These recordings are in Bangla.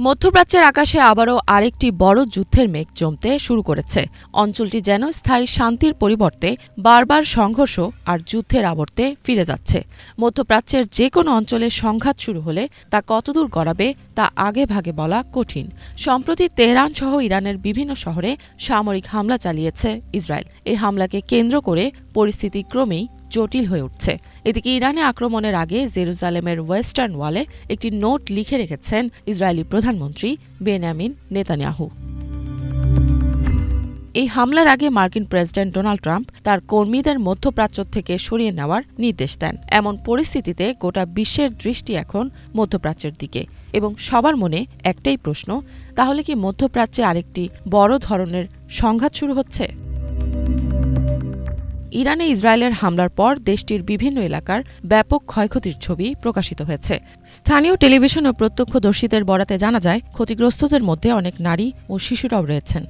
মধ্যপ্রাচ্যের আকাশে আবারও আরেকটি বড় যুদ্ধের মেঘ জমতে শুরু করেছে। অঞ্চলটি যেন স্থায়ী শান্তির পরিবর্তে বারবার সংঘর্ষ আর যুদ্ধের আবর্তে ফিরে যাচ্ছে। মধ্যপ্রাচ্যের যে কোনো অঞ্চলে সংঘাত শুরু হলে তা কতদূর গড়াবে তা আগেভাগে বলা কঠিন। সম্প্রতি তেহরান সহ ইরানের বিভিন্ন শহরে সামরিক হামলা চালিয়েছে ইসরায়েল। এই হামলাকে কেন্দ্র করে পরিস্থিতি ক্রমেই জটিল হয়ে উঠছে। এদিকে ইরানে আক্রমণের আগে জেরুজালেমের ওয়েস্টার্ন ওয়ালে একটি নোট লিখে রেখেছেন ইসরায়েলি প্রধানমন্ত্রী বেন্যামিন নেতানিয়াহু। এই হামলার আগে মার্কিন প্রেসিডেন্ট ডোনাল্ড ট্রাম্প তার কর্মীদের মধ্যপ্রাচ্য থেকে সরিয়ে নেওয়ার নির্দেশ দেন। এমন পরিস্থিতিতে গোটা বিশ্বের দৃষ্টি এখন মধ্যপ্রাচ্যের দিকে এবং সবার মনে একটাই প্রশ্ন, তাহলে কি মধ্যপ্রাচ্যে আরেকটি বড় ধরনের সংঘাত শুরু হচ্ছে? ইরানে ইসরায়েলের হামলার পর দেশটির বিভিন্ন এলাকার ব্যাপক ক্ষয়ক্ষতির ছবি প্রকাশিত হয়েছে। স্থানীয় টেলিভিশন ও প্রত্যক্ষদর্শীদের বরাতে জানা যায়, ক্ষতিগ্রস্তদের মধ্যে অনেক নারী ও শিশুরাও রয়েছেন।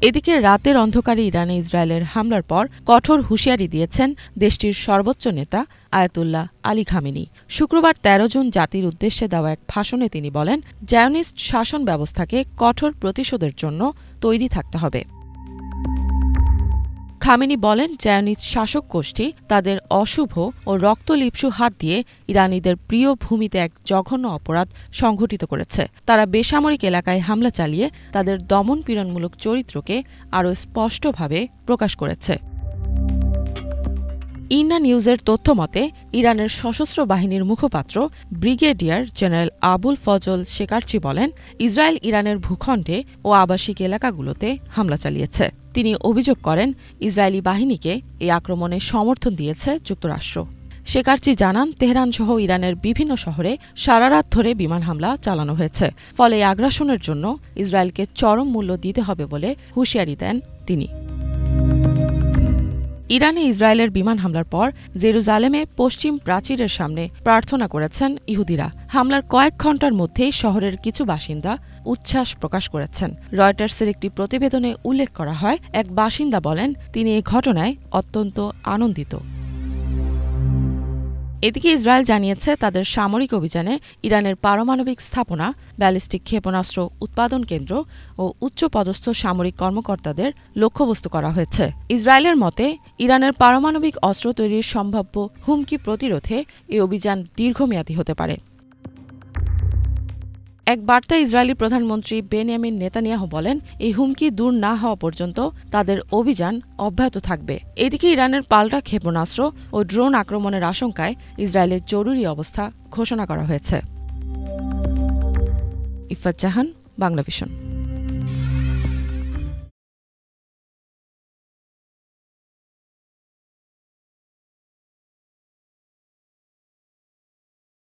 এদিকে রাতের অন্ধকারে ইরানে ইসরায়েলের হামলার পর কঠোর হুঁশিয়ারি দিয়েছেন দেশটির সর্বোচ্চ নেতা আয়াতুল্লাহ আলী খামেনি। শুক্রবার ১৩ জুন জাতির উদ্দেশ্যে দেওয়া এক ভাষণে তিনি বলেন, জায়নিস্ট শাসন ব্যবস্থাকে কঠোর প্রতিশোধের জন্য তৈরি থাকতে হবে। খামেনি বলেন, জায়নিস্ট শাসক গোষ্ঠী তাদের অশুভ ও রক্তলিপ্সু হাত দিয়ে ইরানিদের প্রিয় ভূমিতে এক জঘন্য অপরাধ সংঘটিত করেছে। তারা বেসামরিক এলাকায় হামলা চালিয়ে তাদের দমনপীড়নমূলক চরিত্রকে আরও স্পষ্টভাবে প্রকাশ করেছে। ইন্না নিউজের তথ্যমতে ইরানের সশস্ত্র বাহিনীর মুখপাত্র ব্রিগেডিয়ার জেনারেল আবুল ফজল শেকারচি বলেন, ইসরায়েল ইরানের ভূখণ্ডে ও আবাসিক এলাকাগুলোতে হামলা চালিয়েছে। তিনি অভিযোগ করেন, ইসরায়েলি বাহিনীকে এই আক্রমণে সমর্থন দিয়েছে যুক্তরাষ্ট্র। শেকারচি জানান, তেহরানসহ ইরানের বিভিন্ন শহরে সারারাত ধরে বিমান হামলা চালানো হয়েছে। ফলে এই আগ্রাসনের জন্য ইসরায়েলকে চরম মূল্য দিতে হবে বলে হুঁশিয়ারি দেন তিনি। ইরানে ইসরায়েলের বিমান হামলার পর জেরুজালেমে পশ্চিম প্রাচীরের সামনে প্রার্থনা করেছেন ইহুদিরা। হামলার কয়েক ঘণ্টার মধ্যেই শহরের কিছু বাসিন্দা উচ্ছ্বাস প্রকাশ করেছেন। রয়টার্সের একটি প্রতিবেদনে উল্লেখ করা হয়, এক বাসিন্দা বলেন তিনি এই ঘটনায় অত্যন্ত আনন্দিত। এদিকে ইসরায়েল জানিয়েছে, তাদের সামরিক অভিযানে ইরানের পারমাণবিক স্থাপনা, ব্যালিস্টিক ক্ষেপণাস্ত্র উৎপাদন কেন্দ্র ও উচ্চপদস্থ সামরিক কর্মকর্তাদের লক্ষ্যবস্তু করা হয়েছে। ইসরায়েলের মতে, ইরানের পারমাণবিক অস্ত্র তৈরির সম্ভাব্য হুমকি প্রতিরোধে এই অভিযান দীর্ঘমেয়াদী হতে পারে। এক বার্তায় ইসরায়েলি প্রধানমন্ত্রী বেন্যামিন নেতানিয়াহু বলেন, এই হুমকি দূর না হওয়া পর্যন্ত তাদের অভিযান অব্যাহত থাকবে। এদিকে ইরানের পাল্টা ক্ষেপণাস্ত্র ও ড্রোন আক্রমণের আশঙ্কায় ইসরায়েলের জরুরি অবস্থা ঘোষণা করা হয়েছে। ইফাত জাহান, বাংলাভিশন।